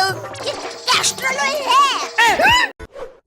Castrol oil है।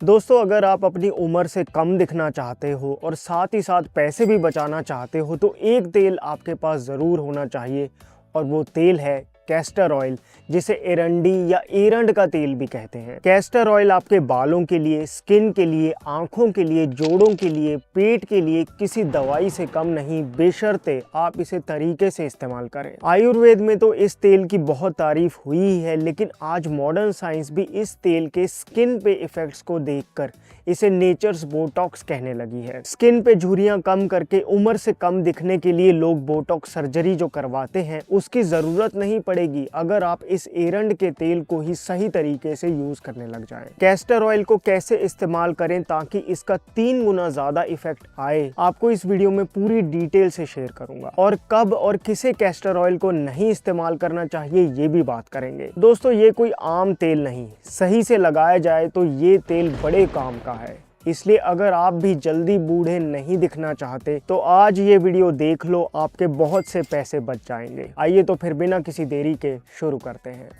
दोस्तों, अगर आप अपनी उम्र से कम दिखना चाहते हो और साथ ही साथ पैसे भी बचाना चाहते हो तो एक तेल आपके पास ज़रूर होना चाहिए और वो तेल है कैस्टर ऑयल, जिसे एरंडी या एरंड का तेल भी कहते हैं। कैस्टर ऑयल आपके बालों के लिए, स्किन के लिए, आंखों के लिए, जोड़ों के लिए, पेट के लिए किसी दवाई से कम नहीं, बेशर्ते आप इसे तरीके से इस्तेमाल करें। आयुर्वेद में तो इस तेल की बहुत तारीफ हुई ही है, लेकिन आज मॉडर्न साइंस भी इस तेल के स्किन पे इफेक्ट्स को देखकर इसे नेचर्स बोटॉक्स कहने लगी है। स्किन पे झुर्रियां कम करके उम्र से कम दिखने के लिए लोग बोटॉक्स सर्जरी जो करवाते हैं उसकी जरूरत नहीं पड़ेगी अगर आप इस एरंड के तेल को ही सही तरीके से यूज करने लग जाएं। कैस्टर ऑयल को कैसे इस्तेमाल करें ताकि इसका 3 गुना ज्यादा इफेक्ट आए, आपको इस वीडियो में पूरी डिटेल से शेयर करूंगा। और कब और किसे कैस्टर ऑयल को नहीं इस्तेमाल करना चाहिए ये भी बात करेंगे। दोस्तों, ये कोई आम तेल नहीं, सही से लगाया जाए तो ये तेल बड़े काम का है। इसलिए अगर आप भी जल्दी बूढ़े नहीं दिखना चाहते तो आज ये वीडियो देख लो, आपके बहुत से पैसे बच जाएंगे। आइए तो फिर बिना किसी देरी के शुरू करते हैं।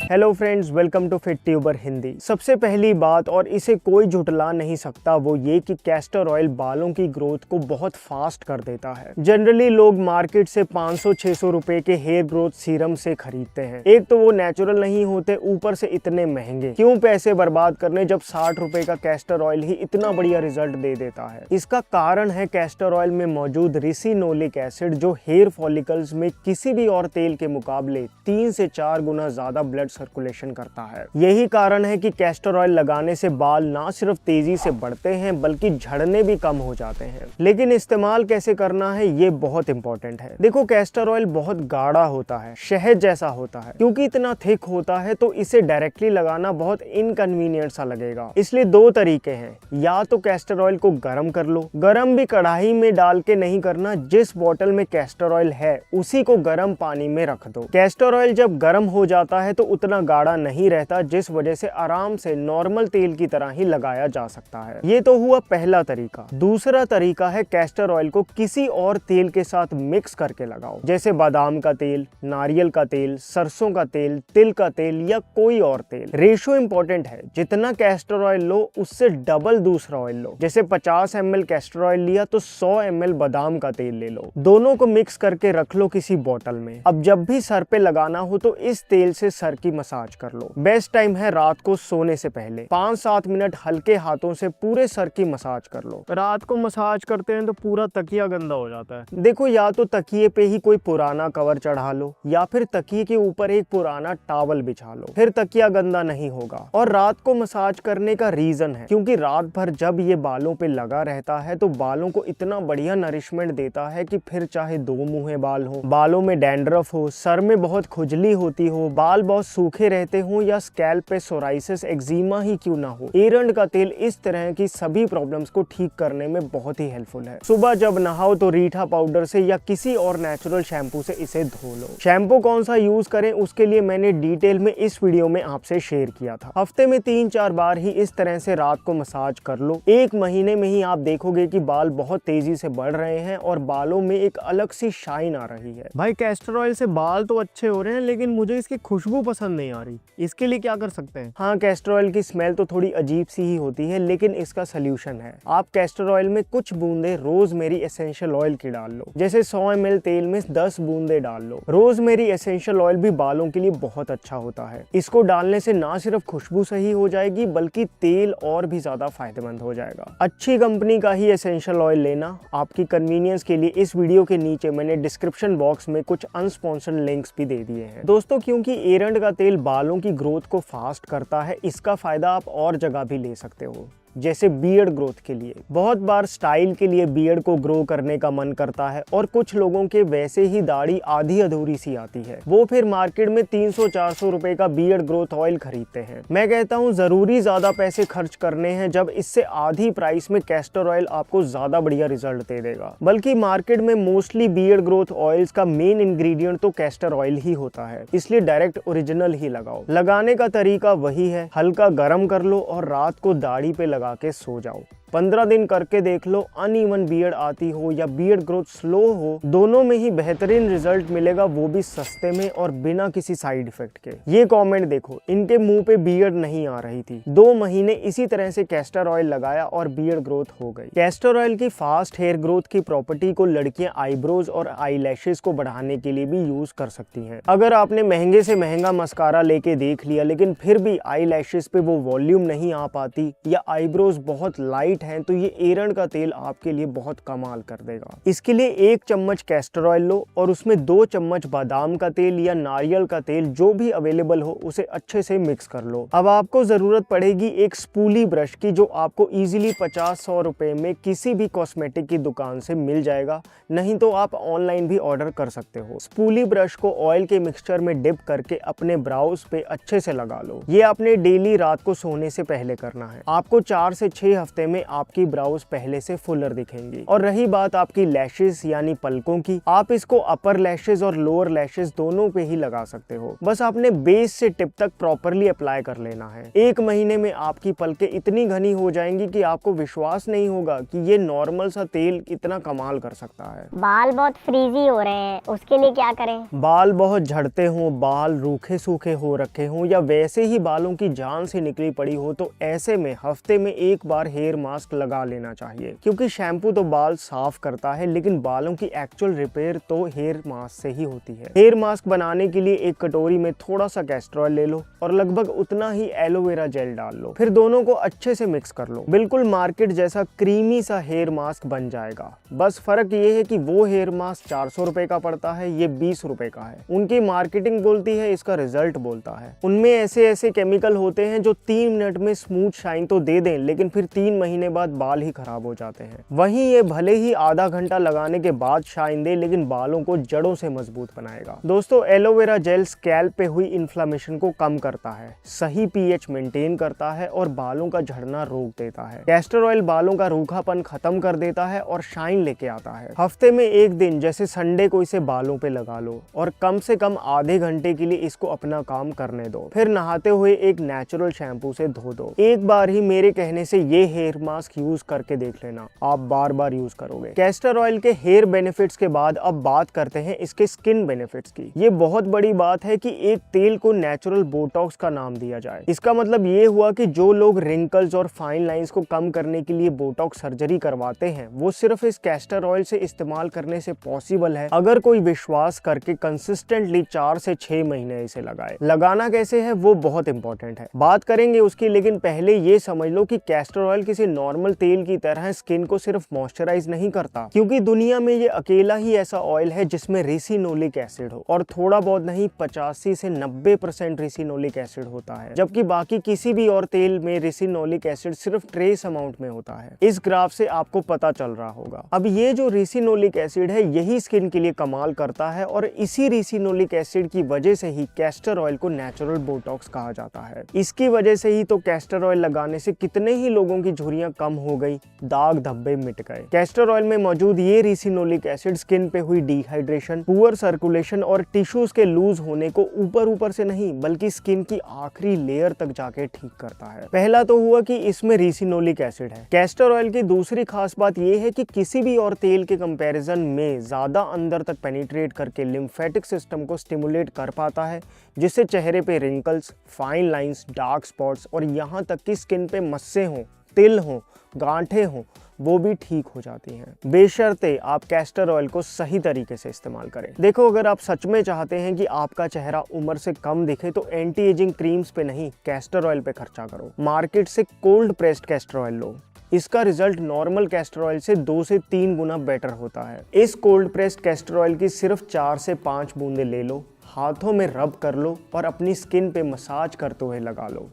Hello friends, welcome to FitTuber Hindi. सबसे पहली बात, और इसे कोई झुटला नहीं सकता, वो ये कि कैस्टर ऑयल बालों की ग्रोथ को बहुत फास्ट कर देता है। जनरली लोग मार्केट से 500-600 रुपए के हेयर ग्रोथ सीरम से खरीदते हैं। एक तो वो नेचुरल नहीं होते, ऊपर से इतने महंगे। क्यों पैसे बर्बाद करने जब 60 रुपए का कैस्टर ऑयल ही इतना बढ़िया रिजल्ट दे देता है। इसका कारण है कैस्टर ऑयल में मौजूद रिसिनोलिक एसिड, जो हेयर फॉलिकल्स में किसी भी और तेल के मुकाबले 3 से 4 गुना ज्यादा ब्लड सर्कुलेशन करता है। यही कारण है कि कैस्टर ऑयल लगाने से बाल ना सिर्फ तेजी से बढ़ते हैं बल्कि झड़ने भी कम हो जाते हैं। लेकिन इस्तेमाल कैसे करना है ये बहुत इंपॉर्टेंट है। देखो, कैस्टर ऑयल बहुत गाढ़ा होता है, शहद जैसा होता है। क्योंकि इतना थिक होता है तो इसे डायरेक्टली लगाना बहुत इनकन्वीनियंट सा लगेगा। इसलिए 2 तरीके हैं, या तो कैस्टर ऑयल को गर्म कर लो। गर्म भी कढ़ाई में डाल के नहीं करना, जिस बोतल में कैस्टर ऑयल है उसी को गर्म पानी में रख दो। कैस्टर ऑयल जब गर्म हो जाता है तो उतना गाढ़ा नहीं रहता, जिस वजह से आराम से नॉर्मल तेल की तरह ही लगाया जा सकता है। ये तो हुआ पहला तरीका। दूसरा तरीका है कैस्टर ऑयल को किसी और तेल के साथ मिक्स करके लगाओ, जैसे बादाम का तेल, नारियल का तेल, सरसों का तेल, तिल का तेल या कोई और तेल। रेशो इंपॉर्टेंट है, जितना कैस्टर ऑयल लो उससे डबल दूसरा ऑयल लो। जैसे 50 ml कैस्टर ऑयल लिया तो 100 ml बादाम का तेल ले लो। दोनों को मिक्स करके रख लो किसी बोतल में। अब जब भी सर पे लगाना हो तो इस तेल से सर की मसाज कर लो। बेस्ट टाइम है रात को सोने से पहले 5-7 मिनट हल्के हाथों से पूरे सर की मसाज कर लो। रात को मसाज करते हैं तो पूरा तकिया गंदा हो जाता है। देखो, या तो तकिए पे ही कोई पुराना कवर चढ़ा लो या फिर तकिए के ऊपर एक पुराना टॉवल बिछा लो, फिर तकिया गंदा नहीं होगा। और रात को मसाज करने का रीजन है क्योंकि रात भर जब ये बालों पे लगा रहता है तो बालों को इतना बढ़िया नरिशमेंट देता है कि फिर चाहे 2 मुंहे बाल हो, बालों में डैंड्रफ हो, सर में बहुत खुजली होती हो, बाल बहुत सूखे रहते हो या स्कैल्प पे सोराइसिस, एक्जिमा ही क्यों ना हो, एरंड का तेल इस तरह की सभी प्रॉब्लम्स को ठीक करने में बहुत ही हेल्पफुल है। सुबह जब नहाओ तो रीठा पाउडर से या किसी और नेचुरल शैम्पू से इसे धो लो। शैम्पू कौन सा यूज करें उसके लिए मैंने डिटेल में इस वीडियो में आपसे शेयर किया था। हफ्ते में 3-4 बार ही इस तरह से रात को मसाज कर लो। 1 महीने में ही आप देखोगे कि बाल बहुत तेजी से बढ़ रहे हैं और बालों में एक अलग सी शाइन आ रही है। भाई, कैस्टर ऑयल से बाल तो अच्छे हो रहे हैं लेकिन मुझे इसकी खुशबू पसंद नहीं आ रही, इसके लिए क्या कर सकते हैं? हाँ, कैस्टर ऑयल की स्मेल तो थोड़ी अजीब सी ही होती है, लेकिन इसका सोल्यूशन है। आप कैस्टर ऑयल में कुछ बूंदे रोजमेरी एसेंशियल ऑयल की डाल लो। जैसे 100 ml तेल में 10 बूंदे डाल लो। रोजमेरी एसेंशियल ऑयल भी बालों के लिए बहुत अच्छा होता है। इसको डालने से ना सिर्फ खुशबू सही हो जाएगी बल्कि तेल और भी ज्यादा फायदेमंद हो जाएगा। अच्छी कंपनी का ही एसेंशियल ऑयल लेना। आपकी कन्वीनियंस के लिए इस वीडियो के नीचे मैंने डिस्क्रिप्शन बॉक्स में कुछ अनस्पॉन्सर्ड लिंक्स भी दे दिए हैं। दोस्तों, क्योंकि एरंड का तेल बालों की ग्रोथ को फास्ट करता है, इसका फायदा आप और जगह भी ले सकते हो। जैसे बियर्ड ग्रोथ के लिए बहुत बार स्टाइल के लिए बियर्ड को ग्रो करने का मन करता है और कुछ लोगों के वैसे ही दाढ़ी आधी अधूरी सी आती है, वो फिर मार्केट में 300-400 रुपए का बियर्ड ग्रोथ ऑयल खरीदते हैं। मैं कहता हूँ जरूरी ज्यादा पैसे खर्च करने हैं जब इससे आधी प्राइस में कैस्टर ऑयल आपको ज्यादा बढ़िया रिजल्ट दे देगा। बल्कि मार्केट में मोस्टली बियर्ड ग्रोथ ऑयल्स का मेन इंग्रेडिएंट तो कैस्टर ऑयल ही होता है, इसलिए डायरेक्ट ओरिजिनल ही लगाओ। लगाने का तरीका वही है, हल्का गर्म कर लो और रात को दाढ़ी पे लगा के सो जाओ। 15 दिन करके देख लो, अनइवन बियर्ड आती हो या बियर्ड ग्रोथ स्लो हो, दोनों में ही बेहतरीन रिजल्ट मिलेगा, वो भी सस्ते में और बिना किसी साइड इफेक्ट के। ये कमेंट देखो, इनके मुंह पे बियर्ड नहीं आ रही थी, 2 महीने इसी तरह से कैस्टर ऑयल लगाया और बियर्ड ग्रोथ हो गई। कैस्टर ऑयल की फास्ट हेयर ग्रोथ की प्रॉपर्टी को लड़कियां आईब्रोज और आई लैशेज को बढ़ाने के लिए भी यूज कर सकती हैं। अगर आपने महंगे से महंगा मस्कारा लेके देख लिया लेकिन फिर भी आई लैशेज पे वो वॉल्यूम नहीं आ पाती या आईब्रोज बहुत लाइट हैं, तो ये एरंड का तेल आपके लिए बहुत कमाल कर देगा। इसके लिए 1 चम्मच कैस्टर ऑयल लो और उसमें 2 चम्मच बादाम का तेल या नारियल का तेल जो भी अवेलेबल हो उसे अच्छे से मिक्स कर लो। अब आपको जरूरत पड़ेगी एक स्पूली ब्रश की, जो आपको इजीली 50-100 रुपए में किसी भी कॉस्मेटिक की दुकान से मिल जाएगा, नहीं तो आप ऑनलाइन भी ऑर्डर कर सकते हो। स्पूली ब्रश को ऑयल के मिक्सचर में डिप करके अपने ब्राउज पे अच्छे से लगा लो। ये आपने डेली रात को सोने से पहले करना है। आपको 4 से 6 हफ्ते में आपकी ब्राउज पहले से फुलर दिखेंगी। और रही बात आपकी लैशेज यानी पलकों की, आप इसको अपर लैशेज और लोअर लैशेज दोनों पे ही लगा सकते हो। बस आपने बेस से टिप तक प्रॉपरली अप्लाई कर लेना है। 1 महीने में आपकी पलकें इतनी घनी हो जाएंगी कि आपको विश्वास नहीं होगा कि ये नॉर्मल सा तेल इतना कमाल कर सकता है। बाल बहुत फ्रीजी हो रहे हैं, उसके लिए क्या करें? बाल बहुत झड़ते हों, बाल रूखे सूखे हो रखे हों या वैसे ही बालों की जान से निकली पड़ी हो, तो ऐसे में हफ्ते में 1 बार हेयर मास्क लगा लेना चाहिए, क्योंकि शैम्पू तो बाल साफ करता है लेकिन बालों की एक्चुअल रिपेयर तो हेयर मास्क से ही होती है। हेयर मास्क बनाने के लिए एक कटोरी में थोड़ा सा कैस्टर ऑयल ले लो और लगभग उतना ही एलोवेरा जेल डाल लो, फिर दोनों को अच्छे से मिक्स कर लो। बिल्कुल मार्केट जैसा क्रीमी सा हेयर मास्क बन जाएगा। बस फर्क ये है कि वो हेयर मास्क 400 रुपए का पड़ता है, ये 20 रुपए का है। उनकी मार्केटिंग बोलती है, इसका रिजल्ट बोलता है। उनमें ऐसे ऐसे केमिकल होते हैं जो 3 मिनट में स्मूथ शाइन तो दे दें, लेकिन फिर 3 महीने बाद बाल ही खराब हो जाते हैं। वहीं ये भले ही आधा घंटा लगाने के बाद शाइन दे, लेकिन बालों को जड़ों से मजबूत बनाएगा। दोस्तों, एलोवेरा जेल स्कैल्प पे हुई इन्फ्लेमेशन को कम करता है, सही पीएच मेंटेन करता है और बालों का झड़ना रोक देता है। कैस्टर ऑयल बालों का रूखापन खत्म कर देता है और शाइन लेके आता है। हफ्ते में 1 दिन जैसे संडे को इसे बालों पे लगा लो और कम से कम आधे घंटे के लिए इसको अपना काम करने दो। फिर नहाते हुए एक नेचुरल शैम्पू से धो दो। एक बार ही मेरे कहने से ये हेयर मास्क यूज करके देख लेना, आप बार बार यूज करोगे। कैस्टर ऑयल के हेयर बेनिफिट्स के बाद अब बात करते हैं इसके स्किन बेनिफिट्स की। ये बहुत बड़ी बात है कि एक तेल को नेचुरल बोटॉक्स का नाम दिया जाए। इसका मतलब ये हुआ कि जो लोग रिंकल्स और फाइन लाइंस को कम करने के लिए बोटॉक्स सर्जरी करवाते हैं, वो सिर्फ इस कैस्टर ऑयल से इस्तेमाल करने से पॉसिबल है, अगर कोई विश्वास करके कंसिस्टेंटली 4 से 6 महीने इसे लगाए। लगाना कैसे है वो बहुत इंपॉर्टेंट है, बात करेंगे उसकी, लेकिन पहले ये समझ लो कि कैस्टर ऑयल किसी नॉर्मल तेल की तरह स्किन को सिर्फ मॉइस्चराइज नहीं करता, क्योंकि दुनिया में ये अकेला ही ऐसा ऑयल है जिसमें रेसिनोलिक एसिड हो, और थोड़ा बहुत नहीं 85 से 90% रेसिनोलिक एसिड होता है, जबकि बाकी किसी भी और तेल में रेसिनोलिक एसिड सिर्फ ट्रेस अमाउंट में होता है। इस ग्राफ से आपको पता चल रहा होगा। अब ये जो रेसिनोलिक एसिड है यही स्किन के लिए कमाल करता है, और इसी रेसिनोलिक एसिड की वजह से ही कैस्टर ऑयल को नेचुरल बोटॉक्स कहा जाता है। इसकी वजह से ही तो कैस्टर ऑयल लगाने से कितने ही लोगों की झुर्रियां कम हो गई, दाग धब्बे मिट गए। कैस्टर ऑयल में मौजूद ये रेसिनोलिक एसिड स्किन पे हुई डिहाइड्रेशन, पुअर सर्कुलेशन और टिश्यूज के लूज होने को ऊपर से नहीं बल्कि स्किन की आखिरी लेयर तक जाके ठीक करता है। पहला तो हुआ कि इसमें रेसिनोलिक एसिड है। कैस्टर ऑयल की दूसरी खास बात यह है कि किसी भी और तेल के कंपैरिजन में ज्यादा अंदर तक पेनिट्रेट करके लिम्फेटिक सिस्टम को स्टिमुलेट कर पाता है, जिससे चेहरे पे wrinkles, fine lines, dark spots और यहाँ तक कि स्किन पे मस्से हों, तिल हों, गांठें हों, वो भी ठीक हो जाती हैं, बेशर्ते आप कैस्टर ऑयल को सही तरीके से इस्तेमाल करें। देखो, अगर आप सच में चाहते हैं कि आपका चेहरा उम्र से कम दिखे तो एंटी एजिंग क्रीम्स पे नहीं, कैस्टर ऑयल पे खर्चा करो। मार्केट से कोल्ड प्रेस्ड कैस्टर ऑयल लो, इसका रिजल्ट नॉर्मल कैस्टर ऑयल से 2 से 3 गुना बेटर होता है। इस कोल्ड प्रेस्ड कैस्टर ऑयल की सिर्फ 4 से 5 बूंदे ले लो, हाथों में रब कर लो और अपनी स्किन पे मसाज करते हुए लगा लो।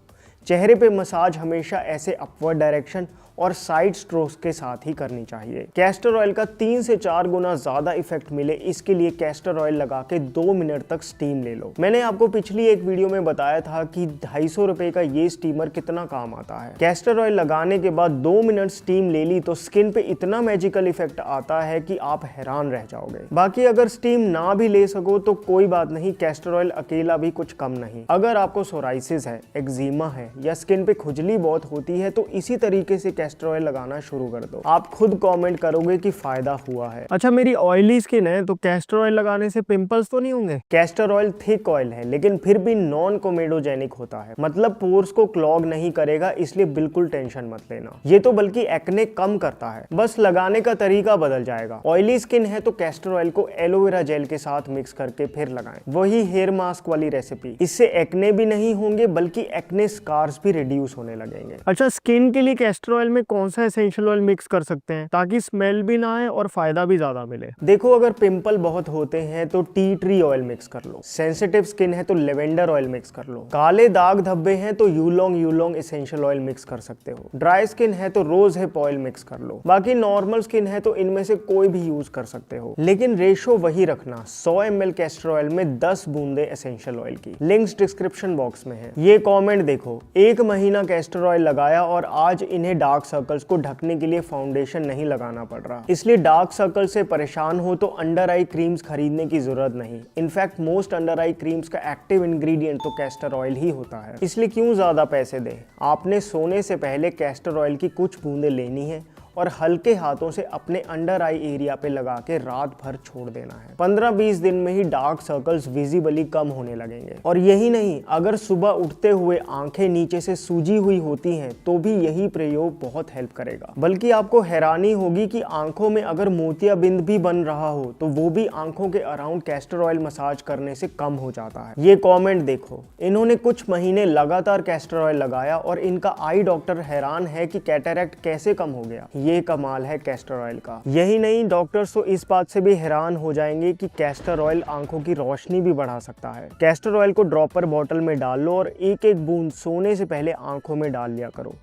चेहरे पे मसाज हमेशा ऐसे अपवर्ड डायरेक्शन और साइड स्ट्रोक्स के साथ ही करनी चाहिए। कैस्टर ऑयल का 3 से 4 गुना ज्यादा इफेक्ट मिले, इसके लिए कैस्टर ऑयल लगा के 2 मिनट तक स्टीम ले लो। मैंने आपको पिछली एक वीडियो में बताया था कि 250 रुपए का ये स्टीमर कितना काम आता है। कैस्टर ऑयल लगाने के बाद 2 मिनट स्टीम ले ली तो स्किन पे इतना मैजिकल इफेक्ट आता है कि आप हैरान रह जाओगे। बाकी अगर स्टीम ना भी ले सको तो कोई बात नहीं, कैस्टर ऑयल अकेला भी कुछ कम नहीं। अगर आपको सोराइसिस है, एक्जिमा है या स्किन पे खुजली बहुत होती है तो इसी तरीके से कैस्टर कैस्टर ऑयल लगाना शुरू कर दो। आप खुद कमेंट करोगे कि फायदा हुआ है। अच्छा, मेरी ऑयली स्किन है तो कैस्टर ऑयल लगाने से पिंपल्स तो नहीं होंगे? कैस्टर ऑयल थिक ऑयल है लेकिन फिर भी नॉन कोमेडोजेनिक होता है, मतलब पोर्स को क्लॉग नहीं करेगा, इसलिए बिल्कुल टेंशन मत लेना। ये तो बल्कि एक्ने कम करता है, बस लगाने का तरीका बदल जाएगा। ऑयली स्किन है तो कैस्टर ऑयल को एलोवेरा जेल के साथ मिक्स करके फिर लगाएं। वही हेयर मास्क वाली रेसिपी। इससे एक्ने भी नहीं होंगे बल्कि एक्ने स्कार्स भी रिड्यूस होने लगेंगे। अच्छा, स्किन के लिए कैस्टर ऑयल में कौन सा एसेंशियल ऑयल मिक्स कर सकते हैं ताकि स्मेल भी ना आए और फायदा भी ज्यादा मिले? देखो, अगर पिंपल बहुत होते हैं तो टी ट्री ऑयल मिक्स कर लो, सेंसिटिव स्किन है तो लेवेंडर ऑयल मिक्स कर लो, काले दाग धब्बे हैं तो यूलोंग एसेंशियल ऑयल मिक्स कर सकते हो, ड्राई स्किन है तो रोज हिप ऑयल मिक्स कर लो, बाकी नॉर्मल स्किन है तो इनमें से कोई भी यूज कर सकते हो। लेकिन रेशो वही रखना, 100 ml कैस्टर ऑयल में 10 बूंदे एसेंशियल ऑयल की। लिंक्स डिस्क्रिप्शन बॉक्स में है। ये कमेंट देखो, 1 महीना कैस्टर ऑयल लगाया और आज इन्हें डार्क सर्कल्स को ढकने के लिए फाउंडेशन नहीं लगाना पड़ रहा। इसलिए डार्क सर्कल से परेशान हो तो अंडर आई क्रीम्स खरीदने की जरूरत नहीं। इनफैक्ट मोस्ट अंडर आई क्रीम्स का एक्टिव इंग्रेडिएंट तो कैस्टर ऑयल ही होता है, इसलिए क्यों ज्यादा पैसे दें। आपने सोने से पहले कैस्टर ऑयल की कुछ बूंदें लेनी है और हल्के हाथों से अपने अंडर आई एरिया पे लगा के रात भर छोड़ देना है। 15-20 दिन में ही डार्क सर्कल्स विजिबली कम होने लगेंगे। और यही नहीं, अगर सुबह उठते हुए आंखें नीचे से सूजी हुई होती हैं तो भी यही प्रयोग बहुत हेल्प करेगा। बल्कि आपको हैरानी होगी कि आंखों में अगर मोतियाबिंद भी बन रहा हो तो वो भी आंखों के अराउंड कैस्टर ऑयल मसाज करने से कम हो जाता है। ये कॉमेंट देखो, इन्होंने कुछ महीने लगातार कैस्टर ऑयल लगाया और इनका आई डॉक्टर हैरान है कि कैटरैक्ट कैसे कम हो गया। ये कमाल है कैस्टर ऑयल का। यही नहीं, डॉक्टर्स तो इस बात से भी हैरान हो जाएंगे कि कैस्टर ऑयल आंखों की रोशनी भी बढ़ा सकता है। कैस्टर ऑयल को ड्रॉपर बॉटल में डाल लो और एक एक बूंद सोने से पहले आंखों में डाल लिया करो।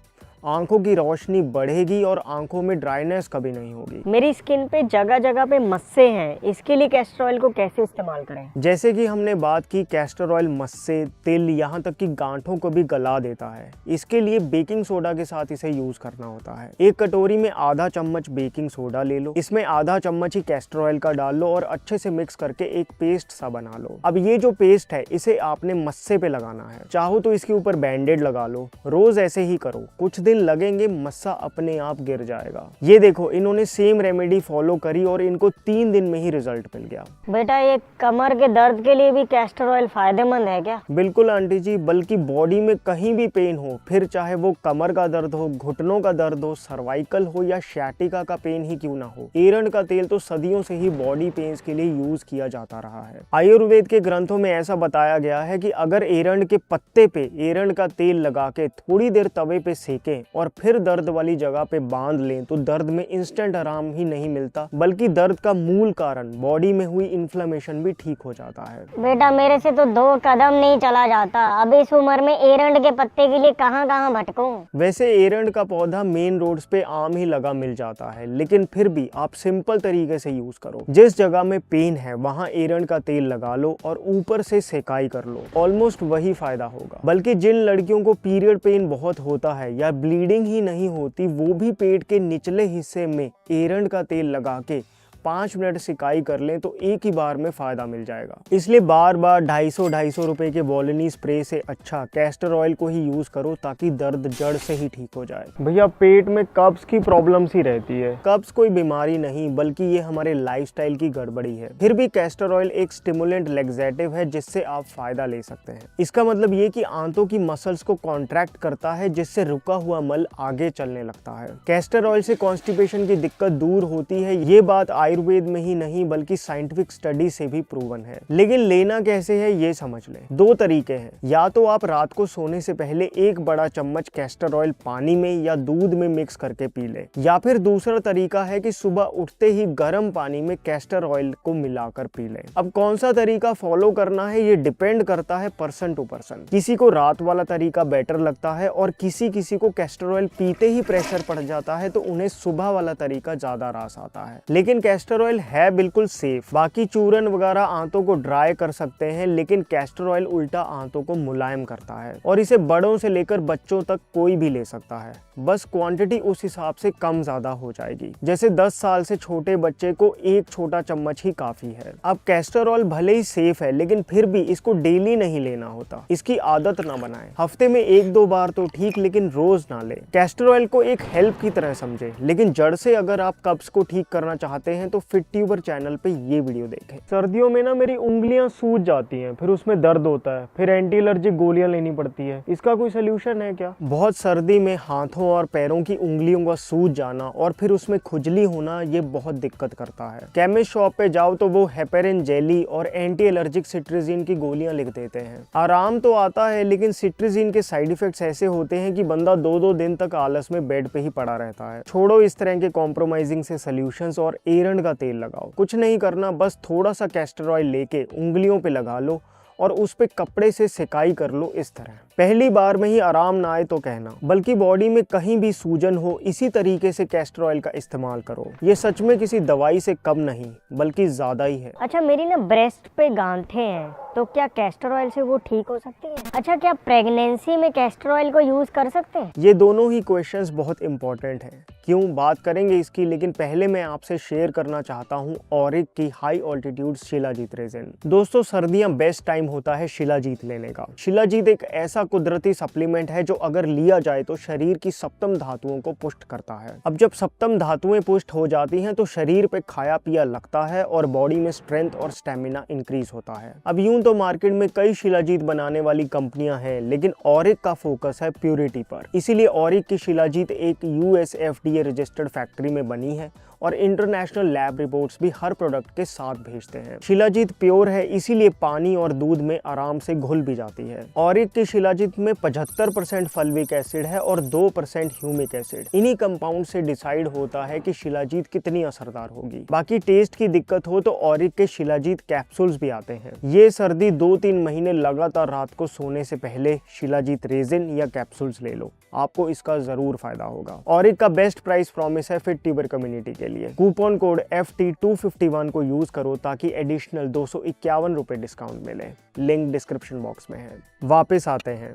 आंखों की रोशनी बढ़ेगी और आंखों में ड्राइनेस कभी नहीं होगी। मेरी स्किन पे जगह जगह पे मस्से हैं, इसके लिए कैस्टर ऑयल को कैसे इस्तेमाल करें? जैसे कि हमने बात की, कैस्टर ऑयल मस्से, तिल, यहाँ तक कि गांठों को भी गला देता है। इसके लिए बेकिंग सोडा के साथ इसे यूज करना होता है। एक कटोरी में आधा चम्मच बेकिंग सोडा ले लो, इसमें आधा चम्मच ही कैस्टर ऑयल का डाल लो और अच्छे से मिक्स करके एक पेस्ट सा बना लो। अब ये जो पेस्ट है इसे आपने मस्से पे लगाना है। चाहो तो इसके ऊपर बैंडेड लगा लो। रोज ऐसे ही करो, कुछ दिन लगेंगे, मस्सा अपने आप गिर जाएगा। ये देखो, इन्होंने सेम रेमेडी फॉलो करी और इनको 3 दिन में ही रिजल्ट मिल गया। बेटा, ये कमर के दर्द के लिए भी कैस्टर ऑयल फायदेमंद है क्या? बिल्कुल आंटी जी, बल्कि बॉडी में कहीं भी पेन हो, फिर चाहे वो कमर का दर्द हो, घुटनों का दर्द हो, सर्वाइकल हो या शैटिका का पेन ही क्यों ना हो, एरंड का तेल तो सदियों से ही बॉडी पेन्स के लिए यूज किया जाता रहा है। आयुर्वेद के ग्रंथों में ऐसा बताया गया है कि अगर एरंड के पत्ते पे एरंड का तेल लगा के थोड़ी देर तवे पे सेकें और फिर दर्द वाली जगह पे बांध लें तो दर्द में इंस्टेंट आराम ही नहीं मिलता, बल्कि दर्द का मूल कारण बॉडी में हुई इन्फ्लेमेशन भी ठीक हो जाता है। बेटा, मेरे से तो 2 कदम नहीं चला जाता। अब इस उम्र में एरंड के पत्ते के लिए कहां कहां भटकूं? वैसे एरंड का पौधा मेन रोड्स पे आम ही लगा मिल जाता है, लेकिन फिर भी आप सिंपल तरीके से यूज करो। जिस जगह में पेन है वहां एरंड का तेल लगा लो और ऊपर से सेकाई कर लो, ऑलमोस्ट वही फायदा होगा। बल्कि जिन लड़कियों को पीरियड पेन बहुत होता है या ब्लीडिंग ही नहीं होती, वो भी पेट के निचले हिस्से में एरंड का तेल लगा के 5 मिनट सिकाई कर लें तो एक ही बार में फायदा मिल जाएगा। इसलिए बार बार 250-250 रुपए के वॉलिनी स्प्रे से अच्छा कैस्टर ऑयल को ही यूज करो ताकि दर्द जड़ से ही ठीक हो जाए। भैया, पेट में कब्ज की प्रॉब्लम्स ही रहती है। कब्ज कोई बीमारी नहीं बल्कि ये हमारे लाइफस्टाइल की गड़बड़ी है। फिर भी कैस्टर ऑयल एक स्टिमुलेंट लेग्जेटिव है जिससे आप फायदा ले सकते हैं। इसका मतलब ये कि आंतों की मसल्स को कॉन्ट्रैक्ट करता है जिससे रुका हुआ मल आगे चलने लगता है। कैस्टर ऑयल से कॉन्स्टिपेशन की दिक्कत दूर होती है। ये बात आयुर्वेद में ही नहीं बल्कि साइंटिफिक स्टडी से भी प्रूवन है। लेकिन लेना कैसे है ये समझ लें। 2 तरीके हैं, या तो आप रात को सोने से पहले 1 बड़ा चम्मच कैस्टर ऑयल पानी में या दूध में मिक्स करके पी लें, या फिर दूसरा तरीका है कि सुबह उठते ही गर्म पानी में कैस्टर ऑयल को मिलाकर पी लें। अब कौन सा तरीका फॉलो करना है ये डिपेंड करता है पर्सन टू पर्सन। किसी को रात वाला तरीका बेटर लगता है और किसी को कैस्टर ऑयल पीते ही प्रेशर पड़ जाता है तो उन्हें सुबह वाला तरीका ज्यादा रास आता है। लेकिन कैस्टर कैस्टर ऑयल है बिल्कुल सेफ। बाकी चूरन वगैरह आंतों को ड्राई कर सकते हैं, लेकिन कैस्टर ऑयल उल्टा आंतों को मुलायम करता है और इसे बड़ों से लेकर बच्चों तक कोई भी ले सकता है। बस क्वांटिटी उस हिसाब से कम ज्यादा हो जाएगी। जैसे 10 साल से छोटे बच्चे को एक छोटा चम्मच ही काफी है। अब कैस्टर ऑयल भले ही सेफ है, लेकिन फिर भी इसको डेली नहीं लेना होता। इसकी आदत ना बनाएं। हफ्ते में 1-2 बार तो ठीक, लेकिन रोज ना ले। कैस्टर ऑयल को एक हेल्प की तरह समझे, लेकिन जड़ से अगर आप कब्ज को ठीक करना चाहते हैं तो फिट ट्यूबर चैनल पे ये वीडियो देखें। सर्दियों में ना मेरी उंगलियां सूज जाती हैं, फिर उसमें दर्द होता है, फिर एंटी एलर्जिक गोलियां लेनी पड़ती है। इसका कोई सोल्यूशन है क्या? बहुत सर्दी में हाथों और पैरों की उंगलियों का सूज जाना और फिर उसमें खुजली होना, ये बहुत दिक्कत करता है। केमिस्ट शॉप पे जाओ तो वो हेपेरिन जेली और एंटी एलर्जिक सिट्रिजिन की गोलियां लिख देते हैं। आराम तो आता है, लेकिन सिट्रिजिन के साइड इफेक्ट्स ऐसे होते हैं कि बंदा 2-2 दिन तक आलस में बेड पे ही पड़ा रहता है। छोड़ो इस तरह के कॉम्प्रोमाइजिंग से सॉल्यूशंस और एरंड का तेल लगाओ। कुछ नहीं करना, बस थोड़ा सा कैस्टर ऑयल लेके उंगलियों पे लगा लो और उस पे कपड़े से सिकाई कर लो। इस तरह पहली बार में ही आराम ना आए तो कहना, बल्कि बॉडी में कहीं भी सूजन हो, इसी तरीके से कैस्टर ऑयल का इस्तेमाल करो। ये सच में किसी दवाई से कम नहीं, बल्कि ज्यादा ही है। अच्छा, मेरी ना ब्रेस्ट पे गांठें हैं, तो क्या कैस्टर ऑयल से वो ठीक हो सकती है? अच्छा, क्या प्रेगनेंसी में कैस्टर ऑयल को यूज कर सकते हैं? ये दोनों ही क्वेश्चंस बहुत इंपॉर्टेंट हैं। क्यों, बात करेंगे इसकी, लेकिन पहले मैं आपसे शेयर करना चाहता हूँ ऑरिक की हाई ऑल्टीट्यूड शिलाजीत रेजिन। दोस्तों, सर्दियां बेस्ट टाइम होता है शिलाजीत लेने का। शिलाजीत एक ऐसा कुदरती सप्लीमेंट है जो अगर लिया जाए तो शरीर की सप्तम धातुओं को पुष्ट करता है। अब जब सप्तम धातुएं पुष्ट हो जाती हैं तो शरीर पे खाया पिया लगता है और बॉडी में स्ट्रेंथ और स्टेमिना इंक्रीज होता है। अब यूं तो मार्केट में कई शिलाजीत बनाने वाली कंपनियां हैं, लेकिन ऑरिक का फोकस है प्योरिटी पर। इसीलिए ऑरिक की शिलाजीत एक US FDA रजिस्टर्ड फैक्ट्री में बनी है और इंटरनेशनल लैब रिपोर्ट्स भी हर प्रोडक्ट के साथ भेजते हैं। शिलाजीत प्योर है, इसीलिए पानी और दूध में आराम से घुल भी जाती है। ऑरिक की शिलाजीत में 75% फल्विक एसिड है और 2% ह्यूमिक एसिड। इन्हीं कंपाउंड से डिसाइड होता है कि शिलाजीत कितनी असरदार होगी। बाकी टेस्ट की दिक्कत हो तो ऑरिक के शिलाजीत कैप्सूल्स भी आते हैं। ये सर्दी 2-3 महीने लगातार रात को सोने से पहले शिलाजीत रेजिन या कैप्सूल्स ले लो, आपको इसका जरूर फायदा होगा। ऑरिक का बेस्ट प्राइस प्रॉमिस है फिट ट्यूबर कम्युनिटी के लिए। कूपन कोड FT251 को यूज करो ताकि एडिशनल 251 रुपए डिस्काउंट मिले। लिंक डिस्क्रिप्शन बॉक्स में है। वापस आते हैं।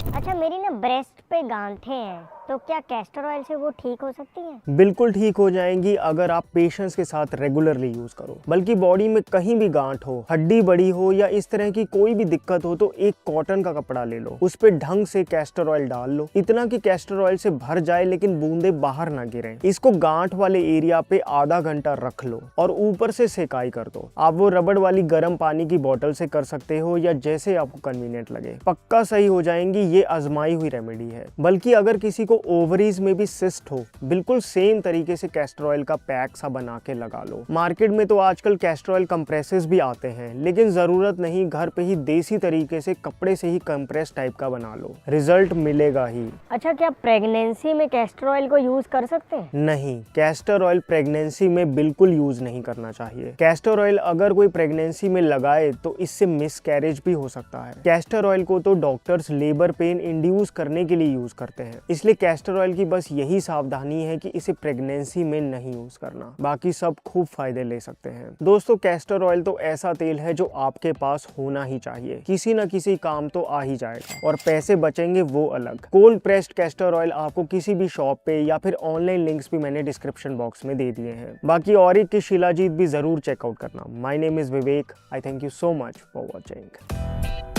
अच्छा, मेरी ना ब्रेस्ट पे गांठें हैं, तो क्या कैस्टर ऑयल से वो ठीक हो सकती है? बिल्कुल ठीक हो जाएंगी अगर आप पेशेंस के साथ रेगुलरली यूज करो। बल्कि बॉडी में कहीं भी गांठ हो, हड्डी बड़ी हो या इस तरह की कोई भी दिक्कत हो तो एक कॉटन का कपड़ा ले लो, उस पे ढंग से कैस्टर ऑयल डाल लो, इतना कि कैस्टर ऑयल से भर जाए लेकिन बूंदे बाहर ना गिरें। इसको गांठ वाले एरिया पे आधा घंटा रख लो और ऊपर से सेकाई कर दो। आप वो रबड़ वाली गर्म पानी की बोतल से कर सकते हो या जैसे आपको कन्वीनियंट लगे। पक्का सही हो जाएंगी, ये आजमाई हुई रेमेडी है। बल्कि अगर किसी को ओवरीज में भी सिस्ट हो, बिल्कुल सेम तरीके से कैस्टर ऑयल का पैक सा बना के लगा लो। मार्केट में तो आजकल कैस्टर ऑयल कंप्रेसेस भी आते हैं, लेकिन जरूरत नहीं, घर पे ही देसी तरीके से कपड़े से ही कंप्रेस टाइप का बना लो, रिजल्ट मिलेगा ही। अच्छा, क्या प्रेगनेंसी में कैस्टर ऑयल को यूज कर सकते हैं? नहीं, कैस्टर ऑयल प्रेगनेंसी में बिल्कुल यूज नहीं करना चाहिए। कैस्टर ऑयल अगर कोई प्रेगनेंसी में लगाए तो इससे मिसकैरेज भी हो सकता है। कैस्टर ऑयल को तो डॉक्टर्स लेबर पेन इंड्यूस करने के लिए यूज करते हैं, इसलिए कैस्टर ऑयल की बस यही सावधानी है कि इसे प्रेगनेंसी में नहीं यूज करना। बाकी सब खूब फायदे ले सकते हैं। दोस्तों, कैस्टर ऑयल तो ऐसा तेल है जो आपके पास होना ही चाहिए, किसी न किसी काम तो आ ही जाएगा और पैसे बचेंगे वो अलग। कोल्ड प्रेस्ड कैस्टर ऑयल आपको किसी भी शॉप पे या फिर ऑनलाइन लिंक्स भी मैंने डिस्क्रिप्शन बॉक्स में दे दिए हैं। बाकी ऑरिक की शिलाजीत भी जरूर चेकआउट करना। My name is Vivek. I thank you so much for watching.